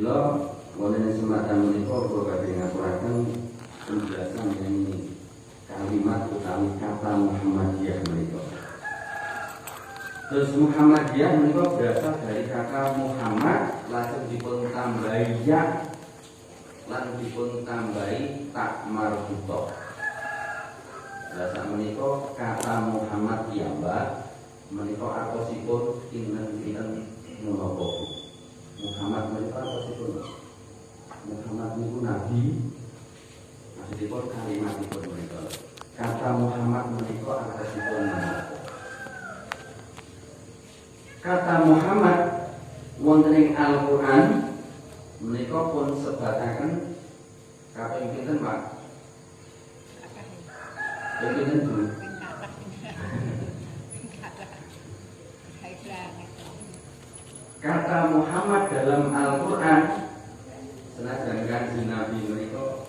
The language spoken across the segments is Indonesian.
Mila wonten semacam menika kula badhe ngaturaken penjelasan mengenai kalimat utawi kata Muhammadiyah menika. Terus Muhammadiyah menika berasal dari kata Muhammad lajeng dipun tambahi ya lan dipun tambahi tak marbuto. Lha menika kata Muhammad piyambak menika artosipun kinten-kinten menapa? Muhammad menika artosipun Muhammad niku nabi. Maksudipun kalimatipun menika. Kata Muhammad menika artosipun menapa? Kata Muhammad wonten ing Al-Qur'an menika pun sebataken kaping pinten, Pak? Kaping pinten, Bu? Kata Muhammad dalam Al-Qur'an senajan kanjeng Nabi menika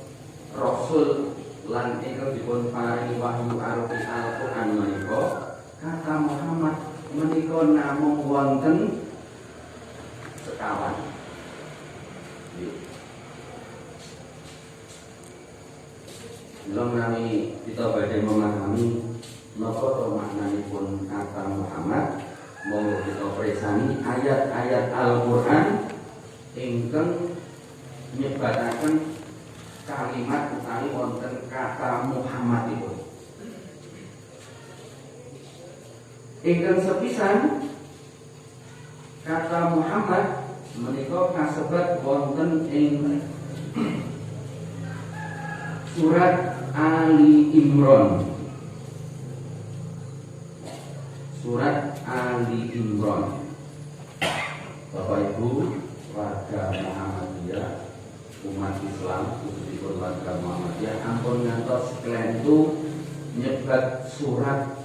Rasul lan ingkang dipun paringi wahyu arupi Al-Qur'an menika, kata Muhammad menika namung wonten sekawan. Belum menawi kita badhe memahami napa to maknanipun kata Muhammad, monggo kita presani ayat-ayat Al-Qur'an ingkang nyebataken kalimat utawi wonten kata Muhammadipun. Ingkang sepisan kata Muhammad menika kasebat wonten ing surat Ali Imran. Surat Ali Imran. Bapak Ibu warga Muhammadiyah, umat Islam khususipun warga Muhammadiyah ampun ngantos kelentu nyebat surat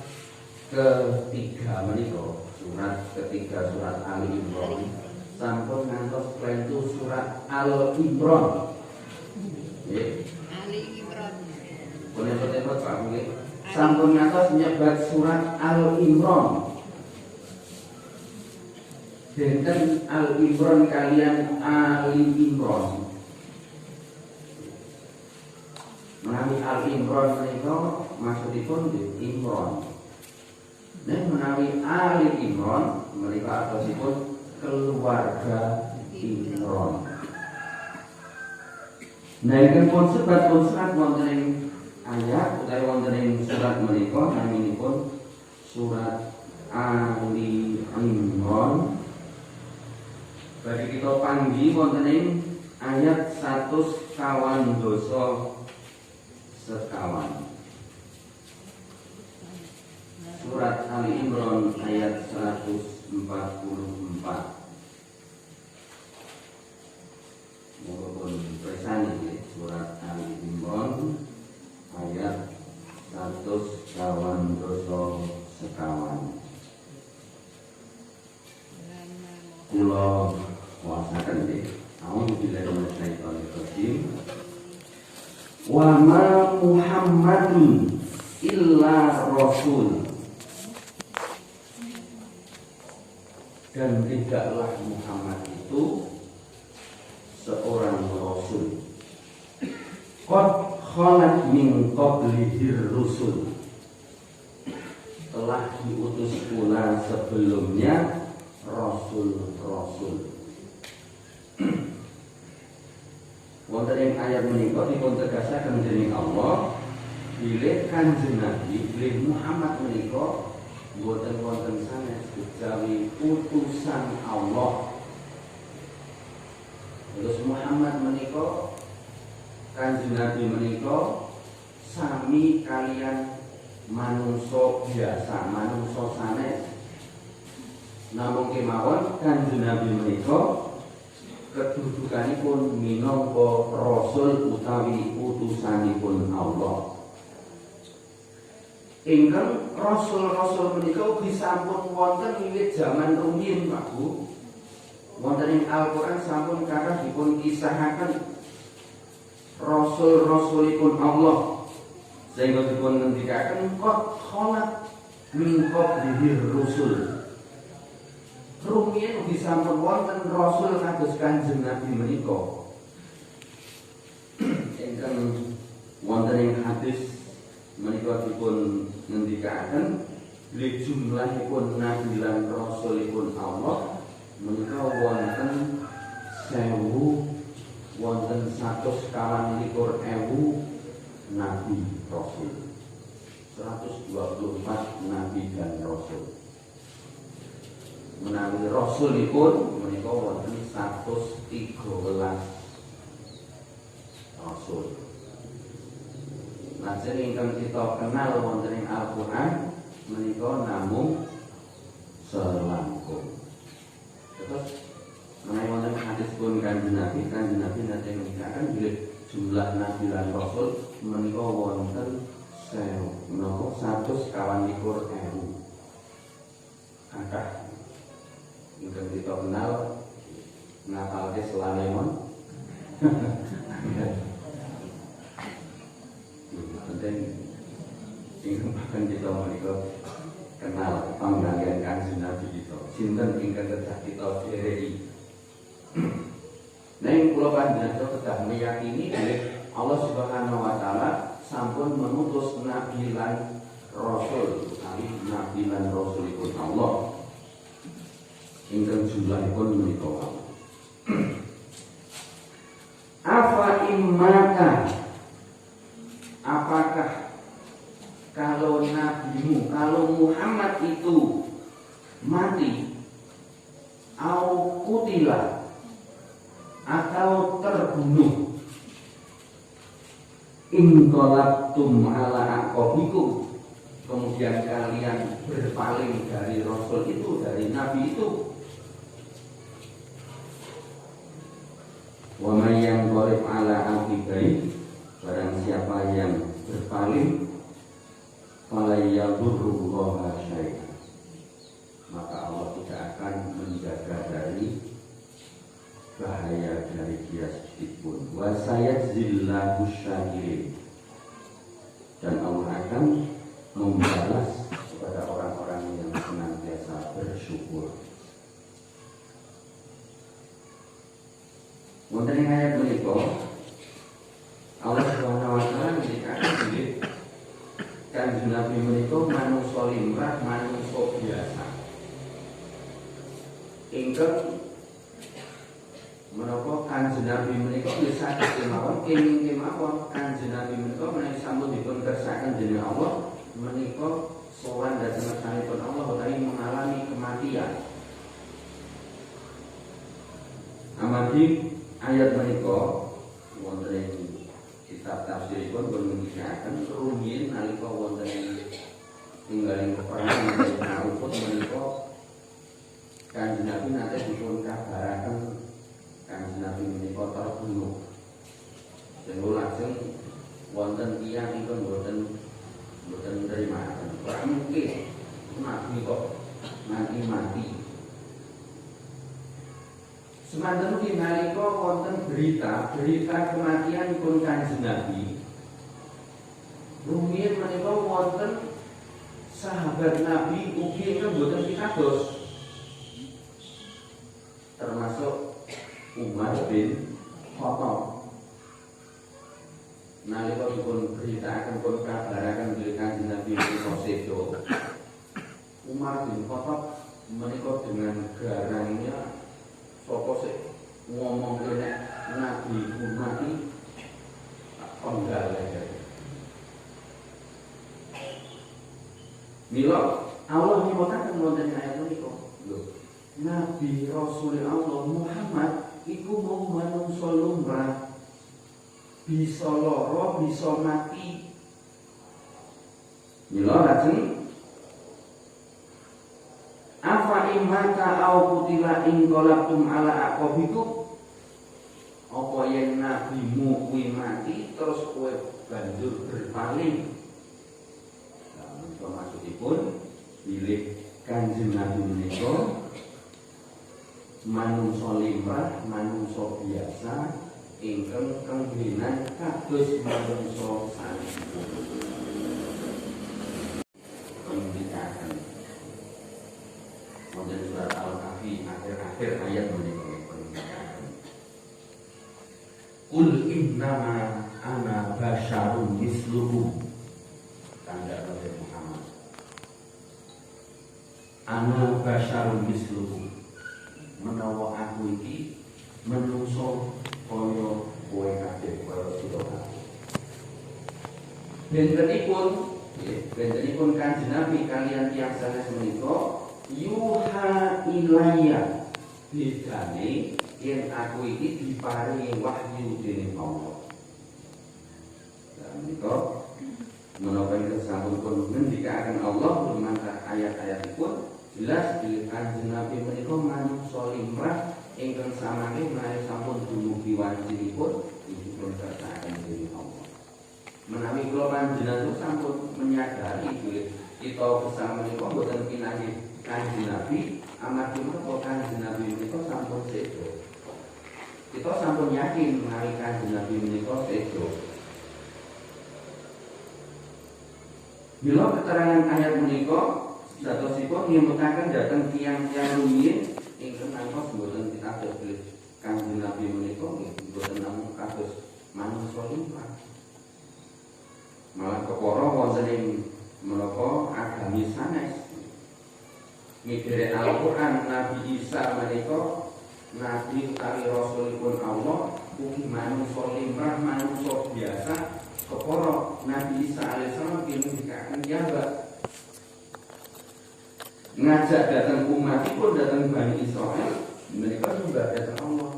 ketiga menika, surat ketiga surat Ali Imran. Sampun ngantos kelentu surat Al Imran. Nggih. Ali Imran. Punten-punten Pak nggih. Sampun ngantos nyebat surat Al Imran. Benten Al Imran kalian Ali Imran. Menawi Al Imran menika maksudipun Imran. Nek menawi Ali Imran menika artosipun keluarga Imran. Nah, ingkang pun sebat pun surat wonten ing ayat utawi wonten ing surat menika naminipun surat Ali Imran. Bagi kita panggi wonten ing ayat 100 kawan dosa sekawan. Surat Ali Imran ayat 144. Mohon presani surat Ali Imran ayat 100 kawan dosa sekawan. Kula wasaken nggih. A'udzubillahi minasyaitonir rajim. Wa ma Muhammadun illa rasul. Dan tidaklah Muhammad itu seorang rasul. Qad khalat min qablihir rusul. Telah diutus pula sebelumnya rasul-rasul. Wonten ing ayat menika dipun tegasaken dening Allah bilih Kanjeng Nabi bilih Muhammad menika boten wonten sanes kejawi utusan Allah. Terus Muhammad menika Kanjeng Nabi menika sami kalian manungsa biasa, manungsa sanes. Namung kemawon Kanjeng Nabi menika kedudukanipun minangka rasul utawi utusanipun Allah. Ingkang rasul-rasul menika disampun wonten wiwit jaman rumiyin, Pak Bu. Wonten ing Al-Qur'an sampun kathah dipun kisahaken rasul-rasulipun Allah. Sehingga dipun ngendikaken qad khalat min qablihi rusul. rumiyin ugi sampun wonten rasul kados Kanjeng Nabi menika. Ingkang wonten ing hadis menika dipun ngendikaken li jumlahipun nabi lan rasulipun Allah menika wonten 1.000 wonten 124.000 nabi rasul. 124 nabi dan rasul. Menawi rasulipun menika wonten 113 rasul. Lajeng ingkang kita kenal wonten ing Al-Qur'an menika namung selangkung. Terus menawi wonten hadis pun Kanjeng Nabi nate ngendikaken bilih jumlah nabi lan rasul menika wonten 124.000. Kathah ingkang kita kenal ngapalke selalemon. Penting ingkang bahkan kita menika kenal panganggen Kanjeng Nabi kita. Sinten ingkang kedah kita dereki. Ning kula panjenengan kedah meyakini bilih Allah Subhanahu wa taala sampun mengutus nabi lan rasul, nabi lan rasulipun Allah. Ingkang jumlahipun menika. Afa immaka, apakah kalau nabimu, kalau Muhammad itu mati, au kutila, atau terbunuh, inqalabtum ala aqabikum, kemudian kalian berpaling dari rasul itu, dari nabi itu, wa may yanqalib ala aqibai, barang siapa yang berpaling fala yadurrullaha syai'an, maka Allah tidak akan menjaga dari bahaya dari dia sedikit pun. Wa sayajzillahu syakirin, dan Allah akan membalas kepada orang-orang yang senantiasa bersyukur. Wonten ing ayat menika Allah Subhanahu wa taala ngendikaken bilih Kanjeng Nabi menika manungsa limrah, manungsa biasa. Ingkang menapa Kanjeng Nabi menika nggih saged kemawon kenging kemawon Kanjeng Nabi menika menawi sampun dipun kersakaken dening Allah menika sowan dhateng ngarsanipun Allah utawi mengalami kematian. Amargi ayat menika wonten ing kitab tafsiripun pun ngendikaken rumiyin nalika wonten ing tinggaling peperangan ing Uhud menika Kanjeng Nabi nate dipun kabaraken Kanjeng Nabi menika terbunuh. Sehingga lajeng wonten tiyang ingkang boten nrimaken. Ora mungkin nabi kok mati. Semanten ugi nalika wonten berita kematian pun Kanjeng Nabi. Rumiyin menika wonten sahabat Nabi ugi ingkang boten pitados. Termasuk Umar bin Khattab. Nalika dipun beritaken pun kabaraken bilih Kanjeng Nabi menika sedo. Umar bin Khattab menika dengan garangnya sapa sih ngomong kene nabi mati penggal aja. Mila Allah nyebutaken wonten ayat menika, lho, Nabi Rasul Allah Muhammad iku mau manungsa lumrah, bisa lara, bisa mati. Mila lajeng afa imata au kutila inqalabtum ala aqabikum, apa yen nabimu kuwi mati terus kowe banjur berpaling. Nah, menika maksudipun bilih Kanjeng Nabi menika manungsa limrah, manungsa biasa ingkang kengginan kados manungsa sanipun. Wonten surat Al-Kahfi akhir ayat menika. Qul innama ana basyarun mislukum, tanda Nabi Muhammad. Ana basyarun mislukum, menawa aku iki menungso kaya kowe kabeh, kaya sira kabeh. Bentenipun Kanjeng Nabi kalian tiyang sanes menika yuha ilayya, bedane yen aku iki diparingi wahyu dening Allah. Dan menika menapa ingkang sampun pun ngendikaken Allah lumantar ayat-ayatipun jelas bilih Kanjeng Nabi menika manungsa limrah ingkang samangke menawi sampun dumugi wancinipun dipun kersakaken dening Allah. Menawi kula panjenengan sampun menyadari bilih kita bersama menika boten pinanggih Kanjeng Nabi, amargi menapa Kanjeng Nabi menika sampun sedo. Kita sampun yakin menawi Kanjeng Nabi menika sedo. Bila keterangan ayat menika datosipun nyebutaken dhateng tiyang-tiyang rumiyin ingkang ngantos boten pitados bilih Kanjeng Nabi menika boten namung kados manungsa limrah. Malah kepara wonten ing menapa agami sanes. Mikire Al-Qur'an Nabi Isa menika nabi utawi rasulipun Allah ugi manungsa limrah, manungsa biasa. Kepara Nabi Isa alaihissalam kinikaken jabat ngajak datang umatipun, datang Bani Israil, mereka juga datang Allah.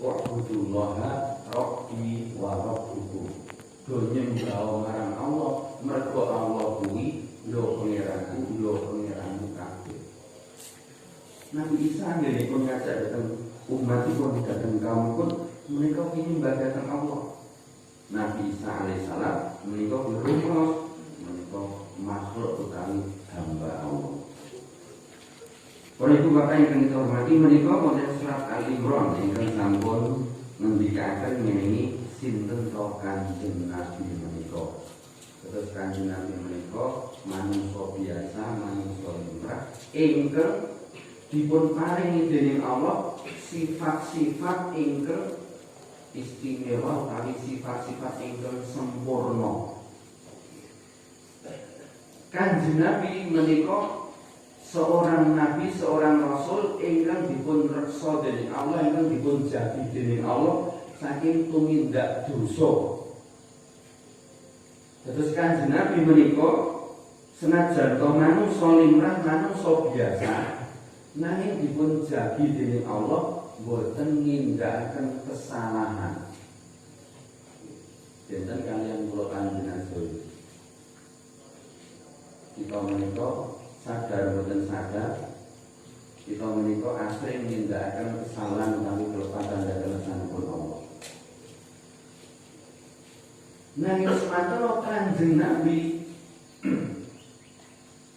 Wa'budullaha rabbi wa rabbukum, do nyembah marang Allah, mergo Allah kuwi lho pangeranku, lho pangeranmu kabeh. Nabi Isa nggih ngajak datang umatipun, datang kaumipun, mereka nyembah datang Allah. Nabi Isa alaihissalam menika berumros, menika makhluk utawi hamba Allah. Oleh itu Bapak yang kita hormati, menika wonten surat Al-Imran ingkang sampun ngendikaken mengenai sinten to Kanjeng Nabi menika. Terus Kanjeng Nabi menika manungsa biasa, manungsa limrah ingkang dipun paringi dening Allah sifat-sifat ingkang istimewa utawi sifat-sifat ingkang sempurna. Kanjeng Nabi menika seorang nabi, seorang rasul ingkang dipun reksa dening Allah, ingkang dipun jagi dening Allah saking tumindak dosa. Terus Kanjeng Nabi menika senajan to manungsa limrah, manungsa biasa, nanging dipun jagi dening Allah boten nindakaken kesalahan. Dinten kalian kula panjenengan sedaya. Kita menika sadar boten sadar, kita menika asring nindakaken kesalahan utawi kelepatan dhateng sanepun Allah. Nanging semanten Kanjeng Nabi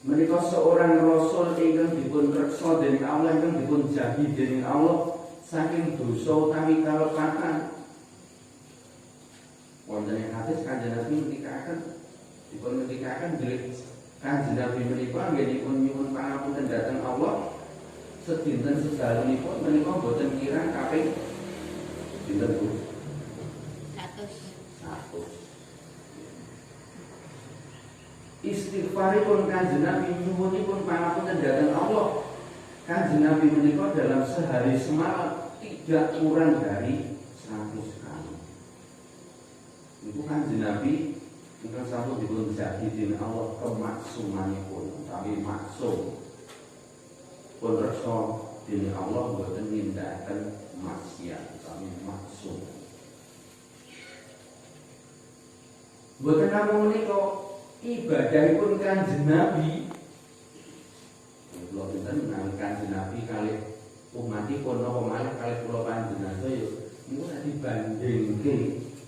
menika seorang rasul ingkang dipun reksa dening Allah, ingkang dipun jagi dening Allah saking dosa utawi kalepatan. Wonten ing hadis Kanjeng Nabi ngendikaken bilih Kanjeng Nabi menika anggenipun nyuwun pangapunten dhateng Allah sedinten sedalunipun menika boten kirang kaping pinten Bu? 100. Istighfaripun Kanjeng Nabi nyuwunipun pangapunten dhateng Allah. Kanjeng Nabi menika dalam sehari semalam tidak kurang dari 100 kali. Itu Kanjeng Nabi ingkang sampun dipun jagi dening Allah kemaksumanipun, utawi maksum pun reksa dening Allah boten nindakaken maksiat, utawi maksum. Boten namung menika ibadahipun Kanjeng Nabi. Kula pinten menawi Kanjeng Nabi kalih umatipun napa malih kalih kula panjenengan saya niku nek dibandingke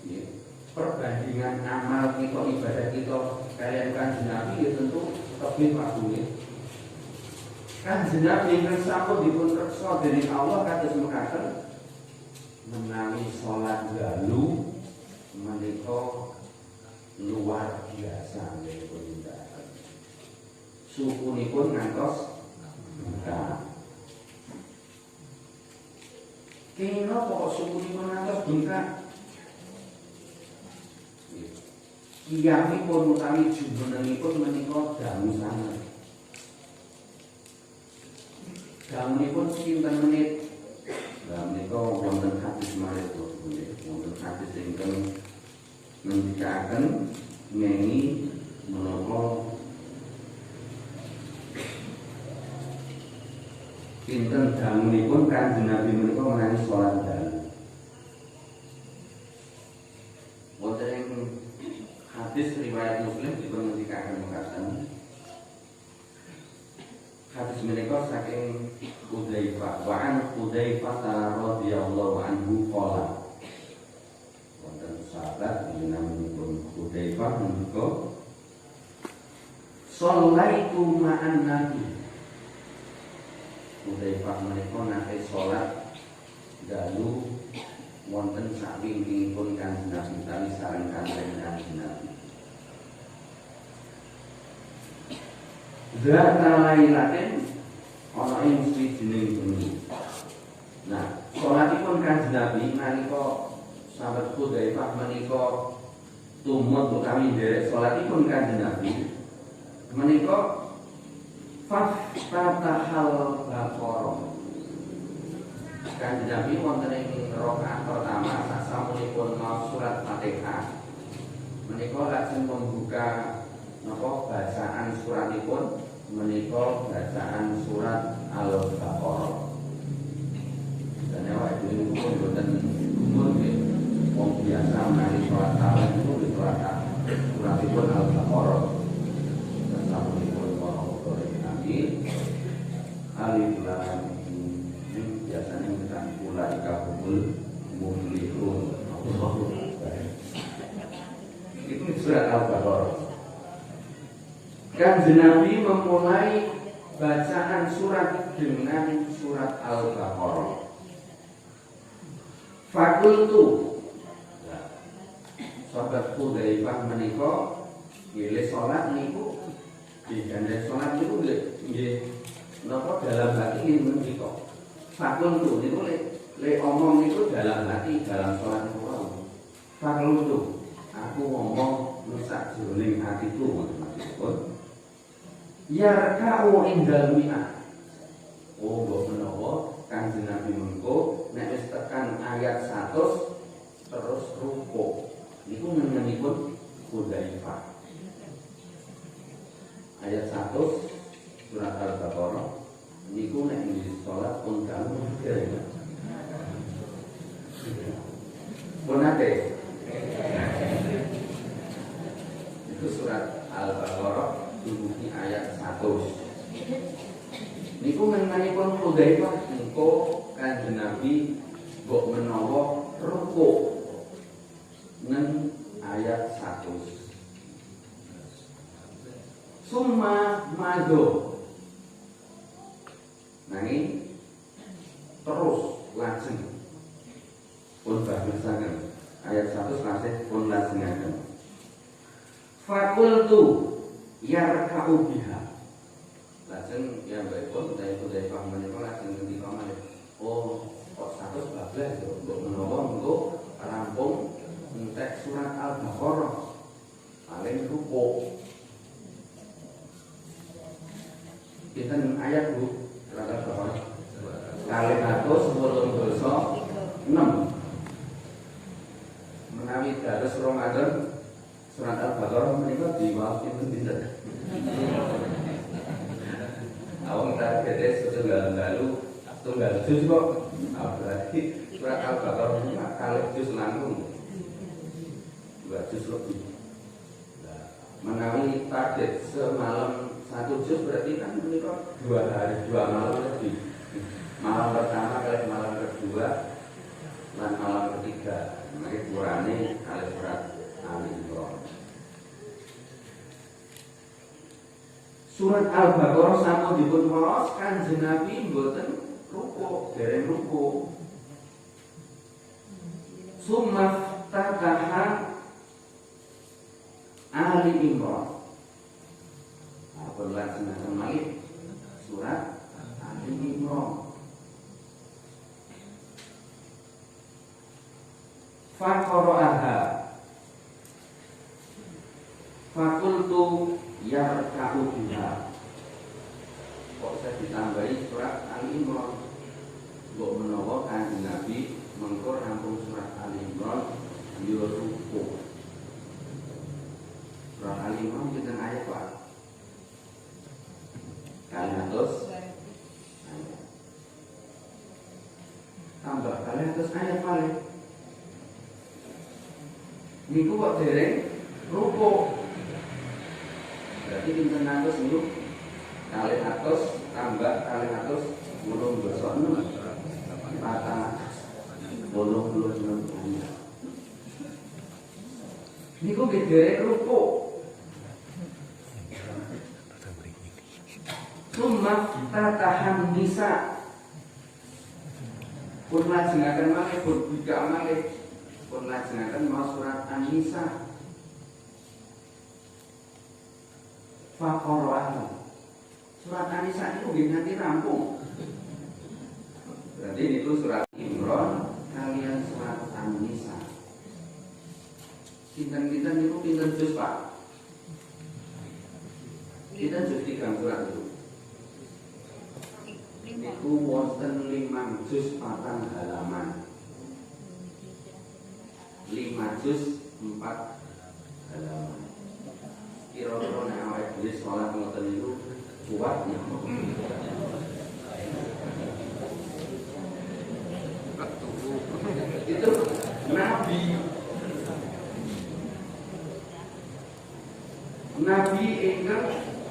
nggih. Perbandingan amal kita, ibadah kita kalian Kanjeng Nabi ya tentu lebih bagus. Kanjeng Nabi ingkang sampun dipun reksa dening Allah kados mekaten menawi salat dalu menika luar biasa nggih tindakan. Sukunipun ngantos Mekah. Kena pokok sukunipun ngantos bengkak. Kiyamipun utawi jumenengipun menika dangu sanget. Dangunipun sinten menit? Lah menika wonten hadis malih wonten hadis ingkang ngendikaken ngengi menapa pinten dangunipun Kanjeng Nabi menika menawi salat dalu. Wonten ing hadis riwayat Muslim dipun ngendikaken mekaten. Hadis menika saking Hudzaifah wa an Hudzaifah radhiyallahu anhu qala. Wonten sahabat naminipun Hudzaifah menika shallaitu ma'an nabi. Hudzaifah menika nate salat dalu wonten sakwingkingipun Kanjeng Nabi utawi sareng kanjeng Nabi. Zata lailatin ana ing sijining bengi. Nah, salatipun Kanjeng Nabi nalika sahabat Hudzaifah menika tumut utawi nderek salatipun Kanjeng Nabi menika Fatahal Baqarah. Kanjeng Nabi wonten ing rakaat pertama sasampunipun maos surat Fatihah menika lajeng membuka napa bacaan suratipun menika bacaan surat Al-Baqarah. Dan awak dhewe niku mboten umur nggih wong biasa menawi salat tarawih niku wis suratipun Al-Baqarah. Sasampunipun maca Nabi alif lam mim biasane kita ulaika humul muflihun. Itu surat Al-Baqarah. Kanjeng Nabi memulai bacaan surat dengan surat Al-Baqarah. Fakultu, sahabat Hudzaifah menika nggih salat niku digandeng salat niku nggih napa dalam hati nggih menika. Fakultu niku le omong niku dalam hati dalam salat niku. Fakultu, aku ngomong nusak jroning atiku maksudipun. Yarka'u indal mi'ah. Oh, mbok menawa Kanjeng Nabi mengko nek wis tekan ayat 100 terus rukuk. Niku ngenenipun Hudzaifah. Ayat 100 surat Al-Baqarah niku nek di salat pun kamu ya. Bonate. Itu surat Al-Baqarah duduki ayat 100. Niku mengenanipun Hudzaifah niku Kanjeng Nabi mbok menawa rukuk nang ayat 100. Summa mado. Nanging terus lajeng pun bahasaken ayat 100 kasih pun lajengaken. Fakultu yarka'u biha. Lajeng ya baikpun dari Hudzaifah menika lajeng ngendika malih. Oh, kok 100 bablas mbok menawa engko rampung entek surat Al-Baqarah. Paling rukuk. Pinten ayat Bu? Surat Al-Baqarah. Kalih atus 86. Menawi dados Ramadan surat Al-Baqarah menika diwaos pinten dinten. Awang targete tunggal juz kok. Berarti surat Al-Baqarah menika kalih juz langkung. 2 juz lebih. Nah, menawi target semalam 1 juz berarti kan menika 2 hari 2 malam lebih. Malam pertama kali malam kedua dan malam ketiga. Mari kurane kali surat Al-Imran. Surat Al-Baqarah sampun dipun waos Kanjeng Nabi mboten rukuk, dereng rukuk. Summa tataha Ali Imran. Apa laksanakan malih surat Ali Imran. Faqara'aha fakultu yarka'u biha. Kok saya ditambahi surat Al-Imran. Mbok menawa Kanjeng Nabi mengko rampung surat Al-Imran yo ruku. Surat Al-Imran kita ayat Pak. Kalian terus tambah kalian terus ayat paling. Niku kok dereng ruku. Berarti pinten atus niku kalian atus tambah kalian atus 86 patang 86 ayat. Niku dereng ruku. Summa tatahan nisa pun lajengaken malih pun buka malih pun lajengaken mau surat An-Nisa. Faqara'aha. Surat An-Nisa itu nanti rampung. Berarti itu surat Imran kalian surat An-Nisa. Pinten-pinten itu pinten juz Pak? Kita juz 3 surat itu. Itu wonten 5 juz 4 halaman. 5 juz 4 halaman. Kira-kira nek awake dhewe salat ngoten niku kuat ya. Itu Nabi ingkang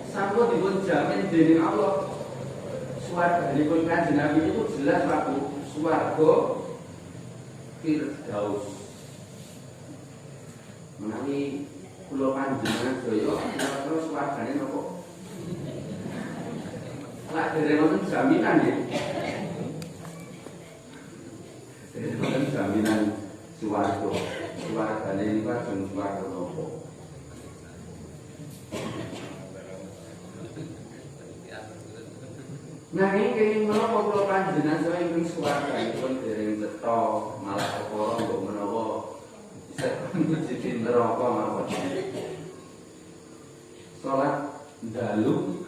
sampun dipun jamin dening Allah. Swarganipun Kanjeng Nabi itu jelas Pak, swarga Firdaus. Menawi kula panjenengan daya terus swargane napa? Lak dereng wonten jaminan nggih. Dereng wonten jaminan swarga. Swargane niku ajeng swarga napa? Nanging kenging menapa kula panjenengan saya ing swarganipun dereng cetha malah perkara mbok menawa bisa muji neraka mawon. Salat dalu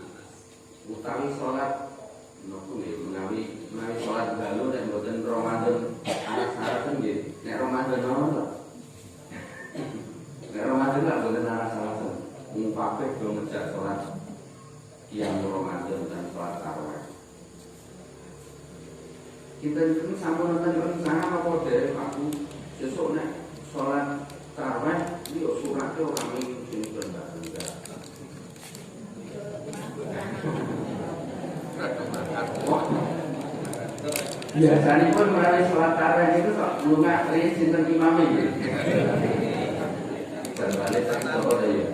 utawi salat napa nggih menawi salat dalu nek mboten Ramadan aras-arasen nggih. Nek Ramadan mawon lho. Nek Ramadan lak mboten aras-arasen. Wong kabeh do ngejak salat yang Ramadan dan salat tarawih. Kita ini sampun nonton rencana apa dari aku sesuk nek salat tarawih iki yo surate ora mung sing benda-benda. Biasanya pun melalui salat tarawih itu kok lunga tri sinten imame nggih. Balik tak ora ya.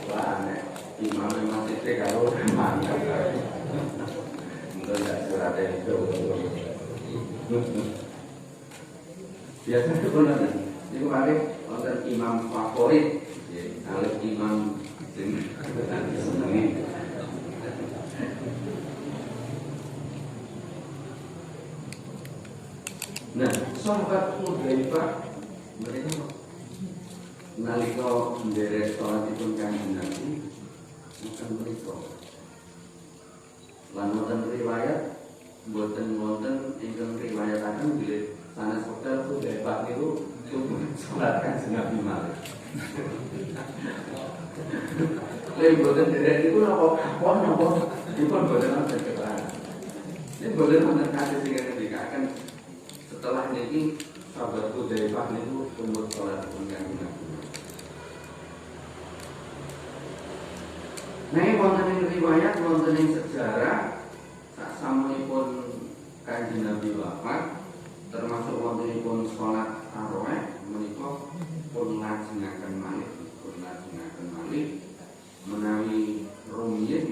Wah nek imame masih karo mantap. Mungkin tak surate itu. Biasanya itu benar. Ini kemarin wonten imam favorit, alif imam sing senengi. Nah, sahabat Hudzaifah mereka nalika nderek salatipun Kanjeng Nabi bukan mereka. Lan wonten riwayat boten wonten ingkang riwayataken bilih sanes wekdal Hudzaifah niku salat Kanjeng Nabi malih. Lha boten derek niku napa kapon napa dipun boten wonten keterangan. Nek boten wonten kasus sing ngendikaken setelah niki sahabat Hudzaifah niku umur salat Kanjeng Nabi. Nah, wonten ing riwayat wonten ing sejarah sasampunipun Kanjeng Nabi wafat termasuk wontenipun salat tarawih menika pun lajengaken malih menawi rumiyin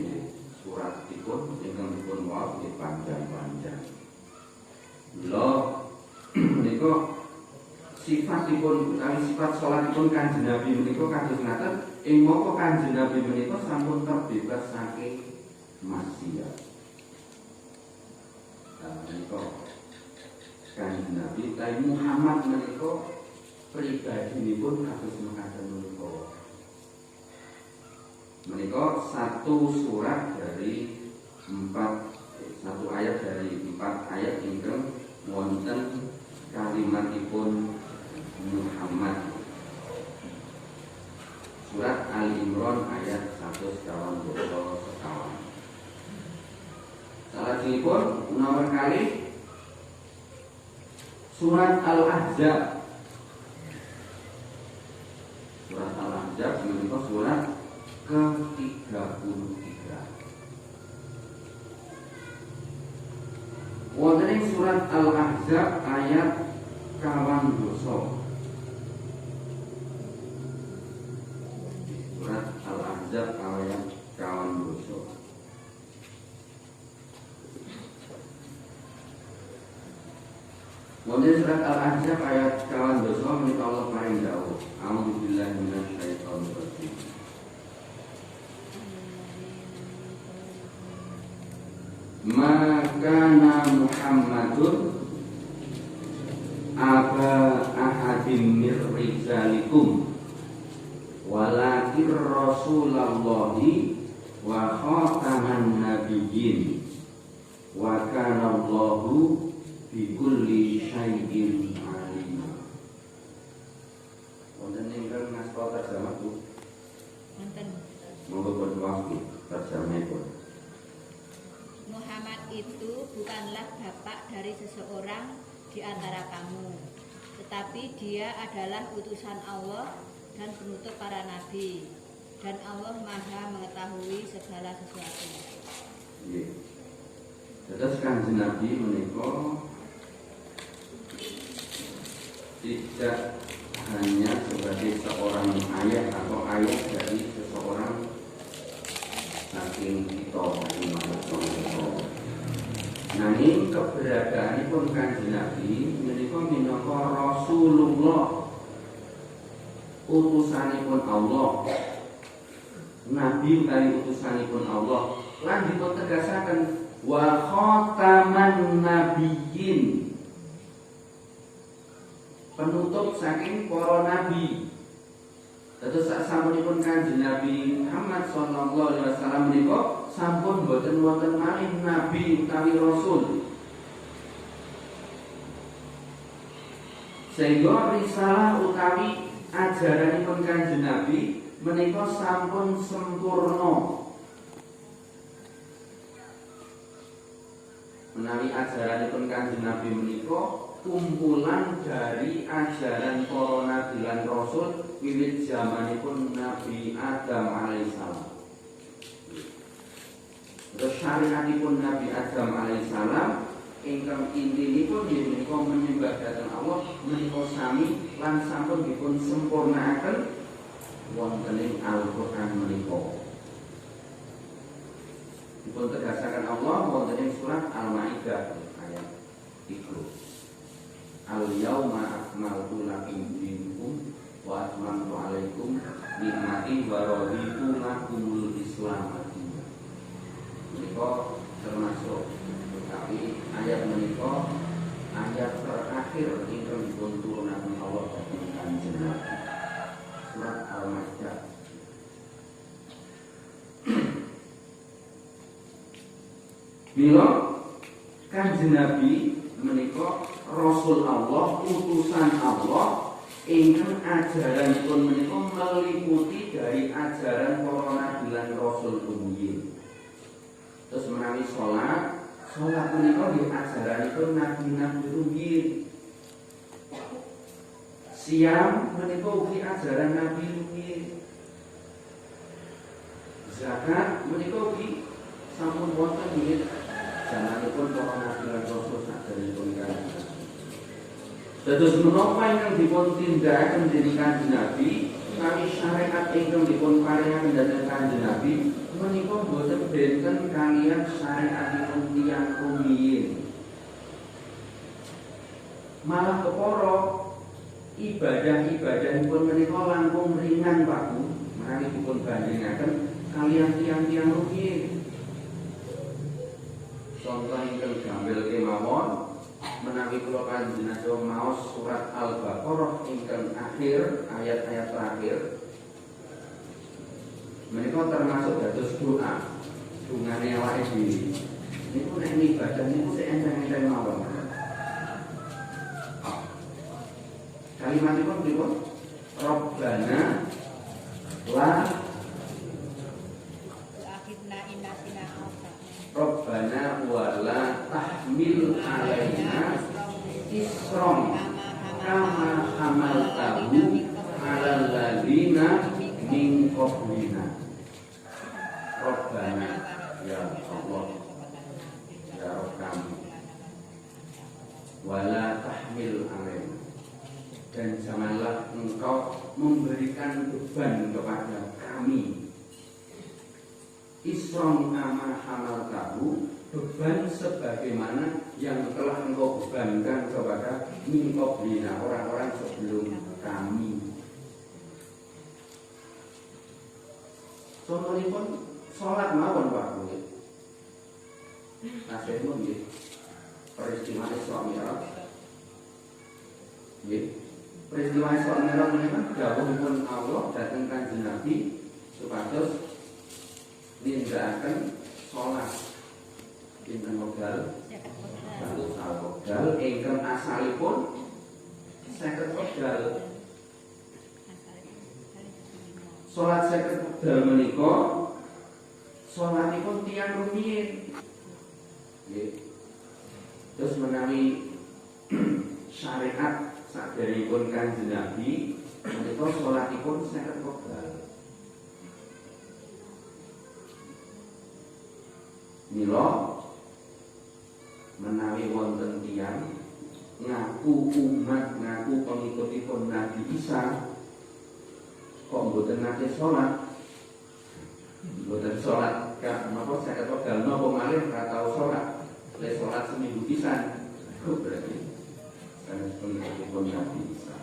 suratipun ingkang dipun waos nggih panjang-panjang. Lha menika sifatipun utawi sifat salatipun Kanjeng Nabi menika kados ngaten ing moko Kanjeng Nabi menika sampun terbebas saking maksiat. Menika Kanjeng Nabi Muhammad menika pribadinipun kados mekaten menika satu ayat dari 4 ayat ingkang wonten kalimatipun Muhammad. Surat Ali Imran ayat 152 sekawan. Salajengipun nomor kali surat Al-Ahzab. Surat Al-Ahzab menika surat ke-33. Wonten ing surat Al-Ahzab ayat 22. Surat Al-Ahzab ayat 22. Wonten surat Al-Ahzab ayat 22 menika Allah paring dawuh, a'udzubillahi minasyaitonir rajim. Makana Muhammadun aba ahadim mir rijalikum walakin rasulallahi wa khataman nabiyyin wa kana Allahu bi kulli syai'in alim. Wonten ingkang ngasta terjemah Bu? Wonten. Monggo berwaktu terjemahipun. Muhammad itu bukanlah bapak dari seseorang di antara kamu, tetapi dia adalah utusan Allah dan penutup para nabi, dan Allah Maha mengetahui segala sesuatu. Terus Kanjeng Nabi menika tidak hanya sebagai seorang ayah atau ayah dari seseorang saking kita dari manusia. Nanging keberadaanipun Kanjeng Nabi menika minangka Rasulullah, utusanipun Allah. Nabi utawi utusanipun Allah. Lan dipun tegasaken wa khataman nabiyyin, penutup saking para nabi. Terus sasampunipun Kanjeng Nabi Muhammad sallallahu alaihi wasallam menika sampun boten wonten malih nabi utawi rasul. Sehingga risalah utawi ajaranipun Kanjeng Nabi menika sampun sempurna. Menawi ajaranipun Kanjeng Nabi menika kumpulan dari ajaran para nabi lan rasul wiwit zamanipun Nabi Adam alaihissalam. Terus syariatipun Nabi Adam alaihissalam ingkang intinipun menika menyembah dhateng Allah menika sami lan sampun dipun sempurnakaken wonten ing Al-Qur'an menika. Dipun tegasaken Allah wonten ing surat Al-Maidah ayat 3. Al-yauma akmaltu lakum dinakum wa atmamtu alaikum nikmati wa raditu lakumul Islam madina. Menika termasuk tapi ayat menika ayat terakhir ingkang dipun turunaken Allah dhateng Kanjeng Nabi. Surat Al-Maidah. Mila Kanjeng Nabi menika Rasul Allah, utusan Allah ingkang ajaranipun menika meliputi dari ajaran para nabi lan rasul rumiyin. Terus menawi salat menika nggih ajaranipun nabi-nabi rumiyin. Siam menika ugi ajaran nabi rumiyin. Zakat menika ugi sampun wonten nggih zamanipun para nabi lan rasul saderengipun Kanjeng. Dados menapa ingkang dipun tindakaken dening Kanjeng Nabi, menawi syariat ingkang dipun paringaken dhateng Kanjeng Nabi menika boten benten kaliyan syariatipun tiyang rumiyin. Malah kepara ibadah-ibadahipun menika langkung ringan Pak Bu, menawi dipun bandingaken kaliyan tiyang-tiyang rumiyin. Contoh ingkang gambil kemawon menawi kula panjenengan maos surat Al-Baqarah ingkang akhir ayat-ayat terakhir menika termasuk dados doa dungane awake dhewe. Niku nek ibadah niku sik enteng-enteng mawon. Kalimatipun pripun? Rabbana la akhirna inasina ausa. Rabbana wa la tahmil alaina isron kama hamaltahu ala alladziina min qablina. Rabbana ya Allah ya Rabb wala tahmil alaina, dan janganlah engkau memberikan beban kepada kami isron ama hamal tahu, beban sebagaimana yang telah engkau bebankan kepada min qablina, orang-orang sebelum kami. Contohipun sholat mawon Pak Kulit. Nasibun nggih. Peristiwa Isra Mi'raj. Nggih. Peristiwa Isra Mi'raj menika dawuhipun Allah dhateng Kanjeng Nabi supados nindakaken sholat pinten wekdal 100 wekdal ingkang asalipun 50 wekdal. Sholat 50 wekdal menika sholatipun tiyang rumiyin. Nggih. Terus menawi syariat saderengipun Kanjeng Nabi menika sholatipun 50 wekdal. Mila menawi wonten tiyang ngaku umat, ngaku pengikutipun Nabi Isa kok mboten nate salat, mboten salat ka napa saged wekdal napa malih ora tau salat, le salat seminggu pisan, berarti sanes pengikutipun Nabi Isa.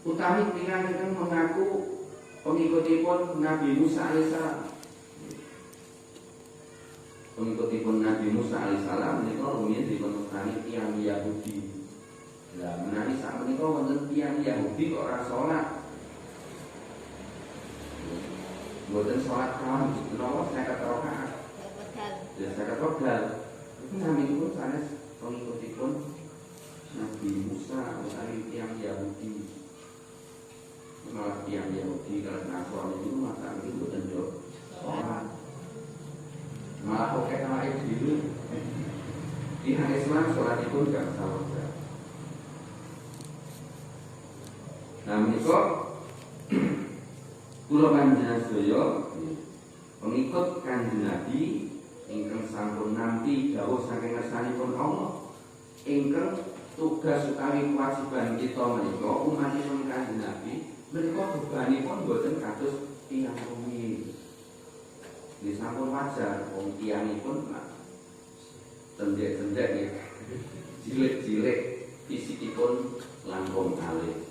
Utawi tiyang ingkang mengaku pengikutipun Nabi Musa alaihissalam, pengikutipun Nabi Musa alaihissalam menika rumiyin dipunustani tiyang Yahudi. Lah menawi sak menika wonten tiyang Yahudi kok ora salat. Mboten salat kawan menawa 50 rakaat. Ya 50 wekdal. Iki naminipun sanes pengikutipun Nabi Musa utawi tiyang Yahudi. Malah tiyang Yahudi kalau Nasrani itu masa itu mboten yo salat. Malah kok awake dhewe di hari Islam salatipun gak salah. Nah menika kula panjenengan sedaya pengikut Kanjeng Nabi ingkang sampun nampi dawuh saking ngersanipun Allah, ingkang tugas utawi kewajiban kita menika umatipun Kanjeng Nabi menika bebanipun boten kados tiyang rumiyin. Ini sampun wajar, wong tiyangipun cendek-cendek ya, jilik-jilik, fisikipun langkung kalih.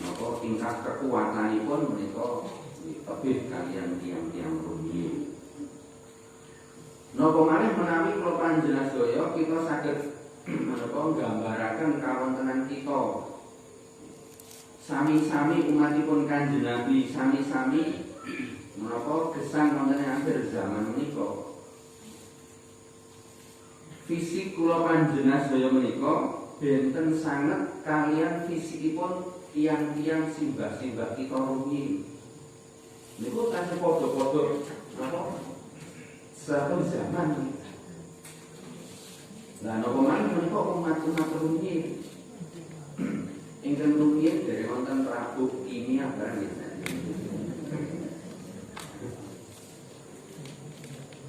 Napa tingkat kekuatanipun menika tebih kaliyan tiyang-tiyang rumiyin. Napa malih menawi kula panjenengan sedaya kita saged menapa nggambaraken kawontenan kita sami-sami umatipun Kanjeng Nabi, sami-sami menapa gesang wonten akhir zaman menika. Fisik kula panjenengan sedaya menika benten sanget kalian fisikipun tiang-tiang simbah-simbah kita rumiyin. Niku tasih padha-padha napa satu zaman. Lah napa malih menika umat-umat rumiyin ingkang rumiyin dari wonten Prabu Kimia barang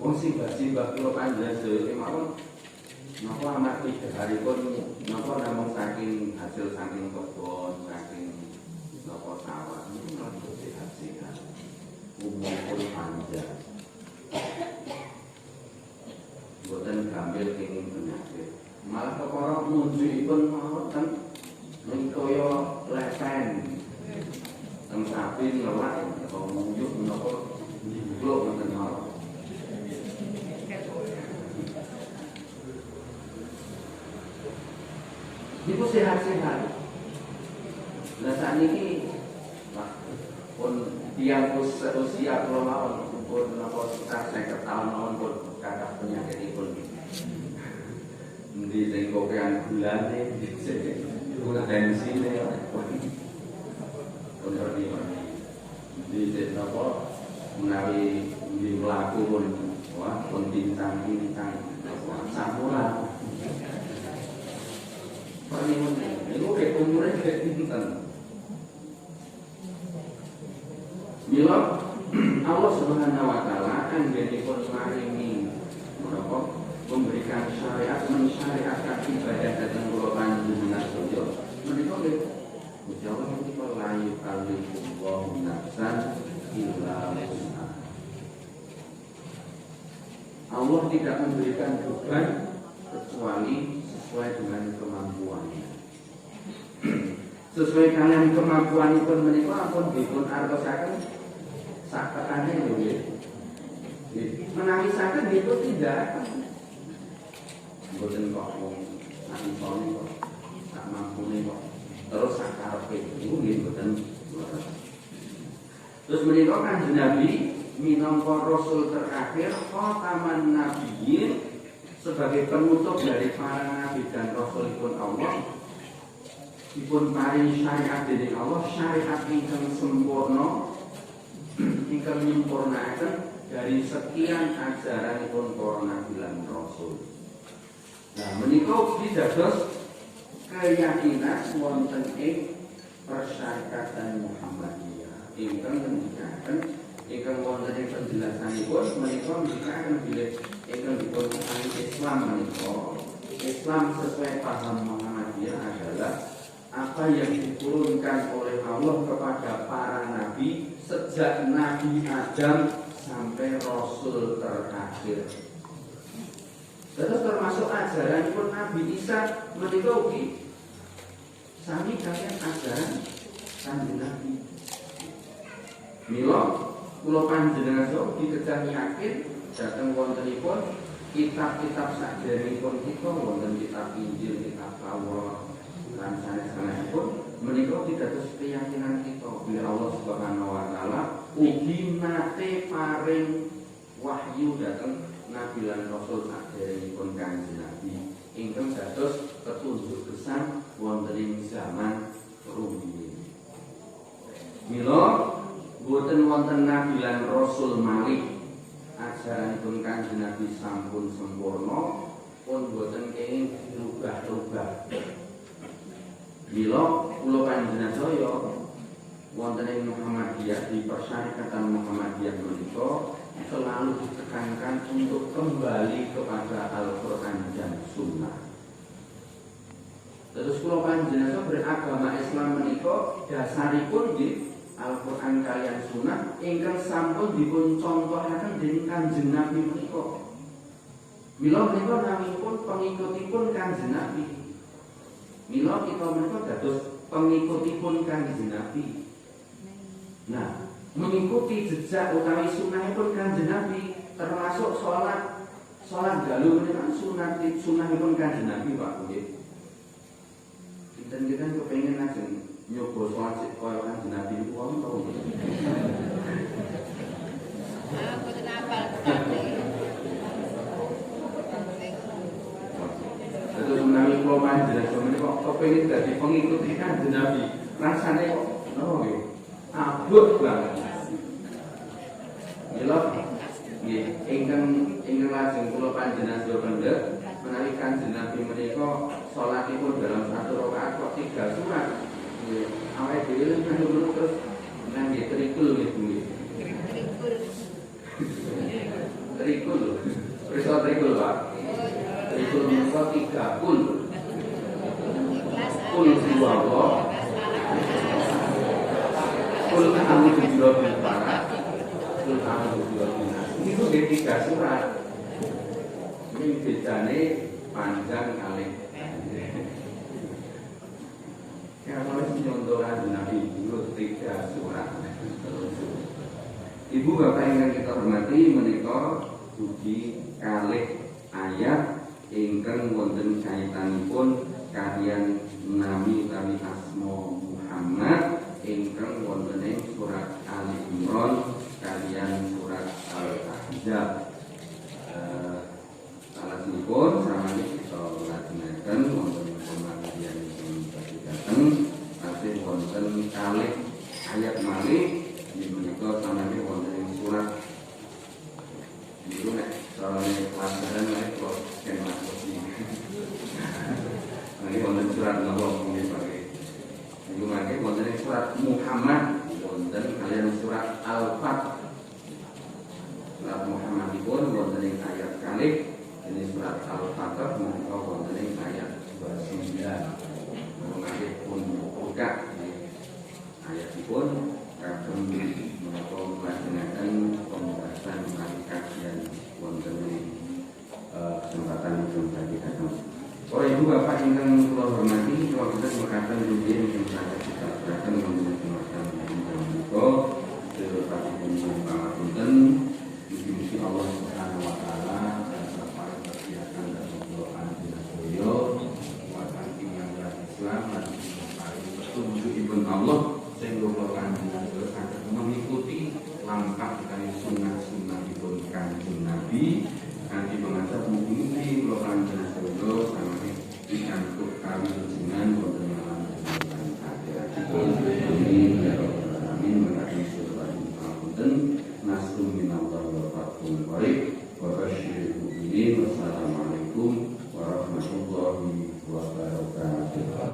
wong simbah-simbah kula panjenengan sedaya kemawon napa amargi daharipun napa namung saking hasil saking kebon, saking napa sawah niku napa sehat-sehat. Umuripun panjang. Boten gambil kenging penyakit. Malah perkara munjukipun mawon menkaya lesen. Teng sapi ngelak atau munjuk menapa diblok wonten mawon. Itu sehat-sehat. Nah saat ini pun tiang usia kalau mau pun apa sekitar 50 tahun pun kata penyakit itu di tengkokan bulan ini gula tensi ini pun di apa menawi di pelaku pun wah pun bintang samurai pernihan itu kayak umurnya kayak bintang. Bila Allah Subhanahu wa taala anggenipun maringi menapa memberikan syariat mensyariatkan ibadah dhateng kula panjenengan sedaya. Menika nggih Jawa menika layu kali wa nafsan illa wus'aha. Allah tidak memberikan beban kecuali sesuai dengan kemampuannya. Sesuai dengan kemampuanipun menika ampun dipun artosaken saketane lho nggih. Menangisaken itu tidak mboten kok wong sak isone kok sak mampune kok terus sak karepe niku nggih mboten. Terus menika Kanjeng Nabi minangka rasul terakhir khataman nabiyyin sebagai penutup dari para nabi dan rasulipun Allah dipun paring syariat dening Allah, syariat ingkang sempurna ingkang nyempurnaaken dari sekian ajaranipun para nabi lan rasul. Nah, menika dados keyakinan wonten ing persyaratan Muhammadiyah ingkang ngendikaken ingkang wonten ing penjelasanipun menika ngendikaken bilih ingkang dipun Islam menika Islam sesuai paham Muhammadiyah adalah apa yang diturunkan oleh Allah kepada para nabi sejak Nabi Adam sampai Rasul terakhir. Terus termasuk ajaran pun Nabi Isa menika ugi sami kalian ajaran Kanjeng Nabi. Mila kula panjenengan dikedah yakin dhateng wontenipun kitab-kitab saderengipun kita wonten kitab Injil, kitab Taurat dan sanes-sanesipun menika dados keyakinan kita bila Allah Subhanahu wa taala ugi nate paring wahyu dhateng nabi lan rasul saderengipun Kanjeng Nabi ingkang dados petunjuk kesan wonten ing zaman rumiyin. Mila boten wonten nabi lan rasul malih ajaranipun Kanjeng Nabi sampun sempurna pun boten kenging dirubah-rubah. Bila kula panjenengan saya wonten ing Muhammadiyah di persyaratan Muhammadiyah menika selalu ditekankan untuk kembali kepada Al-Qur'an dan Sunnah. Terus kula panjenengan beragama Islam menika dasaripun nggih Al-Qur'an kaliyan Sunnah ingkang sampun dipun contohaken dening Kanjeng Nabi menika. Mila menika namipun pengikutipun Kanjeng Nabi. Mila kita menika dados pengikutipun Kanjeng Nabi. Nah, mengikuti jejak utawi sunahipun Kanjeng Nabi termasuk salat dalu menika sunahipun Kanjeng Nabi Pak nggih. Kita kepengin ajeng nyoba salat kaya Kanjeng Nabi niku wonten to nggih. Boten apal. Terus menawi kula panjenengan menika kepengin dadi pengikut Kanjeng Nabi, rasane kok nopo nggih? Abot banget. Mila nggih ingkang lajeng kula panjenengan sedaya pendhet menawi Kanjeng Nabi menika salatipun dalam satu rakaat kok 3 surat. Nggih, awake dhewe nang terus nggih trikul nggih. Trikul. Prisa trikul, Pak. Trikul menika 3 kul. Kul huwallah. Kul a'udzu birabbil falaq. Kul a'udzu birabbin nas. Niku nggih 3 surat. Ini bedane panjang kali. Ya kalau nyontohan Nabi dulu 3 surat. Ibu bapak yang kita hormati menika ugi kalih ayat ingkang wonten kaitanipun kaliyan nami utawi asma Muhammad ingkang wonten ing surat Ali Imran kaliyan surat Al-Ahzab. Salahipun samane kita lajengaken wonten pengajian ing kagiatan tasih wonten kalih ayat malih menika samane wonten ing surat niku nek sarane pelajaran nek kok ken masuk iki. Ini wonten surat napa nggih Pak? Niku mangke wonten ing surat Muhammad wonten kaliyan surat Al-Fath. Surat Muhammad dipun wonten ing ayat kalih ini surat Al-Fath menika wonten ing ayat 29. Mangke pun buka ayatipun kagem menapa melaksanakan pembahasan kajian wonten ing kesempatan kita. Para ibu bapak ingkang kula hormati, kula kita mekaten rumiyin ingkang saged kita aturaken wonten ing kesempatan menika sepatipun pangapunten mugi-mugi Allah Subhanahu wa taala dasar para kegiatan dan doaan dina kuatan iman dan Islam lan petunjukipun Allah sing kula kanjengan saged mengikuti langkah kali sunah-sunahipun Kanjeng Nabi kanthi mengancam mugi-mugi kula kanjengan samangke pikantuk kawilujengan wonten alam akhirat.